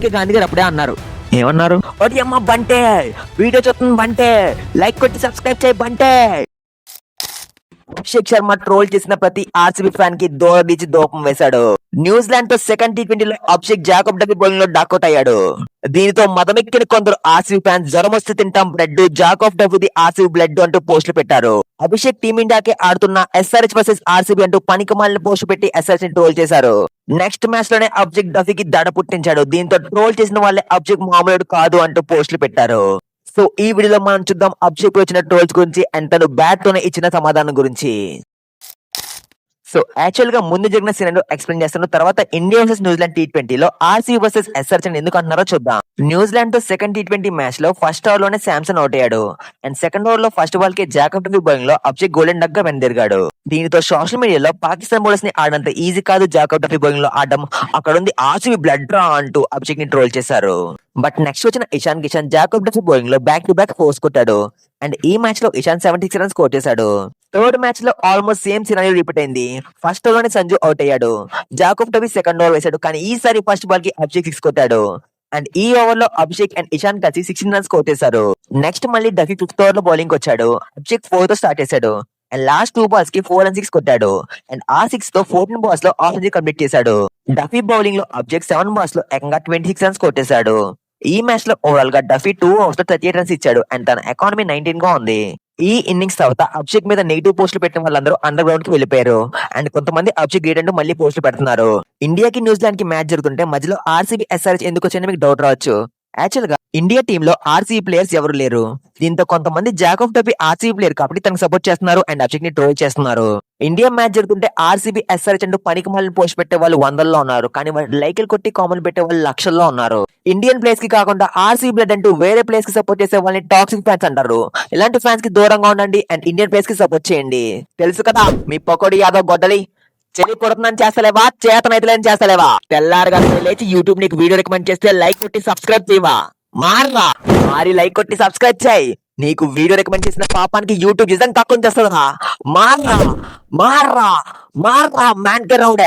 పీకే గాంధీ గారు అప్పుడే అన్నారు. ఏమన్నారు? ఓటి అమ్మ బంటే, వీడియో చూస్తుంది బంటే, లైక్ కొట్టి సబ్స్క్రైబ్ చేయి బంటే. అభిషేక్ శర్మ ట్రోల్ చేసిన ప్రతి ఆర్సీబీ ఫ్యాన్ కి దూరదీచి దూపం వేశాడు. న్యూజిలాండ్ తో second టీ20లో Abhishek Jacob Duffy bowling లో డకౌట్ అయ్యాడు. దీనితో మదమెక్కిన కొందరు ఆర్సీబీ ఫ్యాన్స్ జ్వరం వస్తే తింటాం బ్లడ్, జాకబ్ డబీది ఆర్సీబీ బ్లడ్ అంటూ పోస్టులు పెట్టారు. అభిషేక్ టీమిండియాకే ఆడుతున్న ఎస్ఆర్హెచ్ వర్సెస్ ఆర్సీబీ అంటూ పనికిమాలిన పోస్టు పెట్టి ఎస్ఆర్హెచ్ ని ట్రోల్ చేశారు. నెక్స్ట్ మ్యాచ్ లోనే అభిషేక్ డఫీకి దడ పుట్టించాడు. దీంతో ట్రోల్ చేసిన వాళ్ళే అభిషేక్ మామూలుడు కాదు అంటూ పోస్టులు పెట్టారు. సో ఈ వీడియోలో మనం చూద్దాం అభిషేక్ వచ్చిన ట్రోల్స్ గురించి అండ్ తను బ్యాట్ తోనే ఇచ్చిన సమాధానం గురించి. సో యాక్చువల్ గా ముందు జరిగిన సినారియో ఎక్స్ప్లెయిన్ చేస్తాను. తర్వాత ఇండియా వర్సెస్ న్యూజిలాండ్ టీ20లో ఆర్సీబీ వర్సెస్ ఎస్ఆర్హెచ్ అని ఎందుకు అంటున్నారో చూద్దాం. న్యూజిలాండ్ తో సెకండ్ టీ20 మ్యాచ్ లో ఫస్ట్ ఓవర్ లోనే శాంసన్ అవుట్ అయ్యాడు. అండ్ సెకండ్ ఓవర్ లో ఫస్ట్ బాల్ కి జాకబ్ డబీ బౌలింగ్ లో అభిషేక్ గోల్డెన్ డక్ గా వెనుదిరిగాడు. దీనితో సోషల్ మీడియాలో పాకిస్తాన్ బౌలర్స్ ని ఆడంత ఈజీ కాదు జాకబ్ డబీ బౌలింగ్ లో ఆడడం, అక్కడ ఉంది ఆర్సీబీ బ్లడ్ రా అంటూ అభిషేక్ ని ట్రోల్ చేశారు. బట్ నెక్స్ట్ వచ్చిన Ishan Kishan Jacob Duffy bowling లో బ్యాక్ టు బ్యాక్ ఫోర్స్ కొట్టాడు. అండ్ ఈ మ్యాచ్ లో ఇషాన్ 76 రన్స్ స్కోర్ చేశాడు. థర్డ్ మ్యాచ్ లో ఆల్మోస్ట్ సేమ్ సినారియో రిపీట్ అయింది. ఫస్ట్ ఓవర్ లోనే సంజు అవుట్ అయ్యాడు. జాకబ్ డబీ సెకండ్ ఓవర్ వేశాడు, కానీ ఈసారి ఫస్ట్ బాల్ కి అభిషేక్ 6 కొట్టాడు. అండ్ ఈ ఓవర్ లో అభిషేక్ అండ్ ఇషాన్ కలిసి 16 రన్స్ కొట్టేశారు. నెక్స్ట్ మళ్ళీ డఫీ ఫిఫ్త్ ఓవర్ లో బౌలింగ్ వచ్చాడు. అభిషేక్ 4 తో స్టార్ట్ చేశాడు. అండ్ లాస్ట్ 2 బాల్స్ కి 4 and 6 కొట్టాడు. అండ్ ఆ 6 తో 14 బాల్స్ లో హాఫ్ సెంచరీ కంప్లీట్ చేశాడు. డఫీ బౌలింగ్ లో అభిషేక్ 7 బాల్స్ లో ఏకంగా 26 రన్స్ కొట్టేశాడు. ఈ మ్యాచ్ లో ఓవరాల్ గా డఫీ 2 ఓవర్స్ లో 38 రన్స్ ఇచ్చాడు. అండ్ తన ఎకానమీ 19 గా ఉంది. ఈ ఇన్నింగ్స్ తర్వాత అభిషేక్ మీద నెగిటివ్ పోస్టులు పెట్టిన వాళ్ళందరూ అండర్ గ్రౌండ్ కి వెళ్ళిపోయారు. అండ్ కొంతమంది అభిషేక్ గ్రేట్ అంటూ మళ్ళీ పోస్టులు పెడుతున్నారు. ఇండియాకి న్యూజిలాండ్ కి మ్యాచ్ జరుగుతుంటే మధ్యలో ఆర్సీబీ ఎస్ఆర్హెచ్ ఎందుకు వచ్చిందని మీకు డౌట్ రావచ్చు. యాక్చువల్ గా ఇండియా టీమ్ లో ఆర్సీబీ ప్లేయర్స్ ఎవరు లేరు. దీంతో కొంతమంది జాకబ్ డబీ ఆర్సీబీ ప్లేయర్ కాబట్టి తనకు సపోర్ట్ చేస్తున్నారు అండ్ అభిషేక్ ని ట్రోల్ చేస్తున్నారు. ఇండియా మ్యాచ్ జరుగుతుంటే ఆర్సీబీ ఎస్ఆర్హెచ్ అంటూ పనికి మళ్ళీ పోస్ట్ పెట్టే వాళ్ళు 100ల్లో ఉన్నారు, కానీ వాళ్ళు లైకులు కొట్టి కామెంట్ పెట్టే వాళ్ళు 1,00,000లో ఉన్నారు. ఇండియన్ ప్లేయర్స్ కి కాకుండా ఆర్సీబీ బ్లడ్ అంటూ వేరే ప్లేయర్స్ కి సపోర్ట్ చేసే వాళ్ళని టాక్సిక్ ఫ్యాన్స్ అంటారు. ఇలాంటి ఫ్యాన్స్ కి దూరంగా ఉండండి అండ్ ఇండియన్ ప్లేయర్స్ కి సపోర్ట్ చేయండి. తెలుసు కదా మీ పకోడీ యాదవ్ గొడ్డలి, చెల్లి పుడుతుందని చేస్తలేవా, చేతనైతే చేస్తలేవా, తెల్లారుగా లేచి యూట్యూబ్ నీకు వీడియో రికమెండ్ చేస్తే లైక్ కొట్టి సబ్స్క్రైబ్ చేయవా, మారా మారి లైక్ కొట్టి సబ్స్క్రైబ్ చేయి. నీకు వీడియో రికమెండ్ చేసిన పాపానికి యూట్యూబ్ నిజంగా తక్కువ చేస్తుందా, మారా మారా మారా మ్యాన్ కే రౌడే.